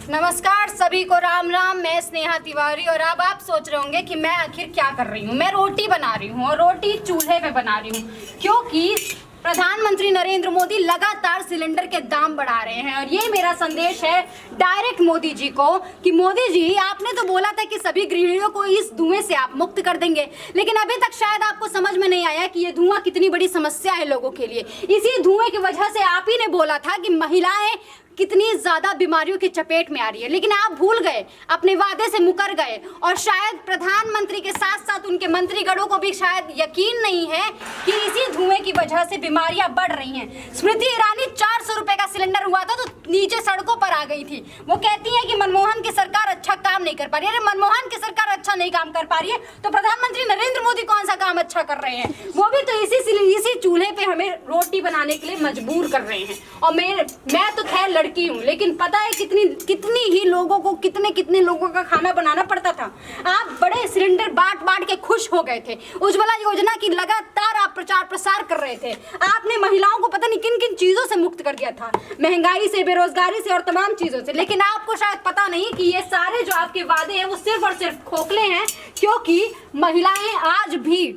नमस्कार सभी को, राम राम। मैं स्नेहा तिवारी और अब आप सोच रहे होंगे कि मैं आखिर क्या कर रही हूँ। मैं रोटी बना रही हूँ और रोटी चूल्हे पे बना रही हूँ क्योंकि प्रधानमंत्री नरेंद्र मोदी लगातार सिलेंडर के दाम बढ़ा रहे हैं। और ये मेरा संदेश है डायरेक्ट मोदी जी को कि मोदी जी, आपने तो बोला था कि सभी गृहिणियों को इस धुएं से आप मुक्त कर देंगे, लेकिन अभी तक शायद आपको समझ में नहीं आया कि ये धुआं कितनी बड़ी समस्या है लोगों के लिए। इसी धुएं की वजह से आप ही ने बोला था कि महिलाएं कितनी ज्यादा बीमारियों की चपेट में आ रही है, लेकिन आप भूल गए, अपने वादे से मुकर गए। और शायद प्रधानमंत्री के साथ साथ उनके मंत्रीगणों को भी शायद यकीन नहीं है कि इसी धुएं की वजह से बीमारियां बढ़ रही हैं। स्मृति ईरानी 400 रुपए का सिलेंडर हुआ था तो नीचे सड़कों पर आ गई थी। वो कहती है कि मनमोहन की सरकार अच्छा काम नहीं कर पा रही है। अरे मनमोहन की सरकार अच्छा नहीं काम कर पा रही है तो प्रधानमंत्री नरेंद्र मोदी कौन सा काम अच्छा कर रहे हैं? वो भी तो इसी चूल्हे पे हमें रोटी बनाने के लिए मजबूर कर रहे हैं। और मैं तो खैर लड़की हूँ, लेकिन पता है कितनी ही लोगों को कितने लोगों का खाना बनाना पड़ता था। आप बड़े सिलेंडर बांट के खुश हो गए थे। उज्ज्वला योजना की लगातार आप प्रचार प्रसार कर रहे थे। आपने महिलाओं को पता नहीं किन किन चीजों से मुक्त कर दिया था, महंगाई से, बेरोजगारी से और तमाम चीजों से। लेकिन आपको शायद पता नहीं कि ये सारे जो आपके वादे हैं वो सिर्फ और सिर्फ खोखले हैं, क्योंकि महिलाएं आज भी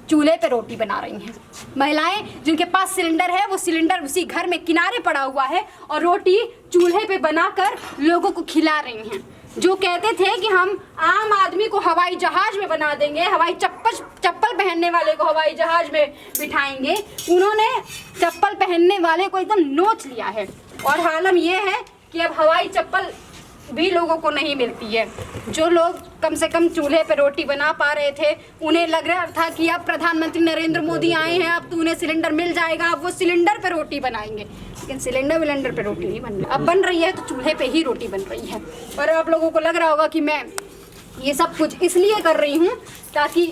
चूल्हे पे रोटी बना रही हैं। महिलाएं जिनके पास सिलेंडर है वो सिलेंडर उसी घर में किनारे पड़ा हुआ है और रोटी चूल्हे पे बनाकर लोगों को खिला रही हैं। जो कहते थे कि हम आम आदमी को हवाई जहाज में बना देंगे, हवाई चप्पल पहनने वाले को हवाई जहाज में बिठाएंगे, उन्होंने चप्पल पहनने वाले को एकदम नोच लिया है। और हालम ये है कि अब हवाई चप्पल भी लोगों को नहीं मिलती है। जो लोग कम से कम चूल्हे पे रोटी बना पा रहे थे, उन्हें लग रहा था कि अब प्रधानमंत्री नरेंद्र मोदी आए हैं, अब तो उन्हें सिलेंडर मिल जाएगा, अब वो सिलेंडर पे रोटी बनाएंगे। लेकिन सिलेंडर पे रोटी नहीं बन रही, अब बन रही है तो चूल्हे पे ही रोटी बन रही है। और आप लोगों को लग रहा होगा कि मैं ये सब कुछ इसलिए कर रही हूँ ताकि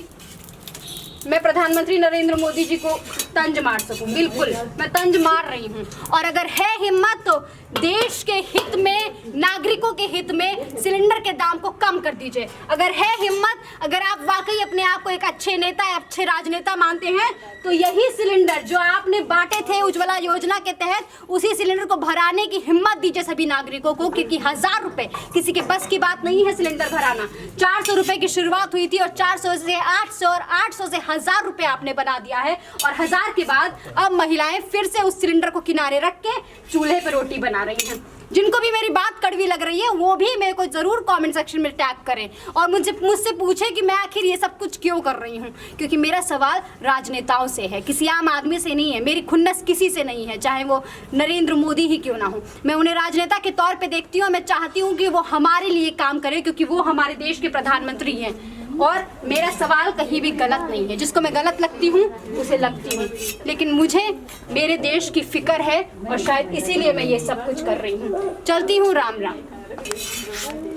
मैं प्रधानमंत्री नरेंद्र मोदी जी को तंज मार सकूं। बिल्कुल, मैं तंज मार रही हूं। और अगर है हिम्मत तो देश के हित में, नागरिकों के हित में सिलेंडर के दाम को कम कर दीजिए। अगर है हिम्मत, अगर आप वाकई अपने आप को एक अच्छे नेता, अच्छे राजनेता मानते हैं, तो यही सिलेंडर जो आपने बांटे थे उज्ज्वला योजना के तहत, उसी सिलेंडर को भराने की हिम्मत दीजिए सभी नागरिकों को, क्योंकि 1000 रुपए किसी के बस की बात नहीं है सिलेंडर भराना। 400 रुपए की शुरुआत हुई थी और 400 से 800 और 800 से 1000 रुपए आपने बना दिया है। और 1000 के बाद अब महिलाएं फिर से उस सिलेंडर को किनारे रख के चूल्हे पर रोटी बना रही हैं। जिनको भी मेरी बात कड़वी लग रही है वो भी मेरे को जरूर कमेंट सेक्शन में टैग करें और मुझसे पूछे कि मैं आखिर ये सब कुछ क्यों कर रही हूँ। क्योंकि मेरा सवाल राजनेताओं से है, किसी आम आदमी से नहीं है। मेरी खुन्नस किसी से नहीं है, चाहे वो नरेंद्र मोदी ही क्यों ना हो। मैं उन्हें राजनेता के तौर पे देखती हूँ। मैं चाहती हूँ कि वो हमारे लिए काम करें, क्योंकि वो हमारे देश के प्रधानमंत्री हैं। और मेरा सवाल कहीं भी गलत नहीं है, जिसको मैं गलत लगती हूँ उसे लगती हूँ, लेकिन मुझे मेरे देश की फिक्र है और शायद इसीलिए मैं ये सब कुछ कर रही हूँ। चलती हूँ, राम राम।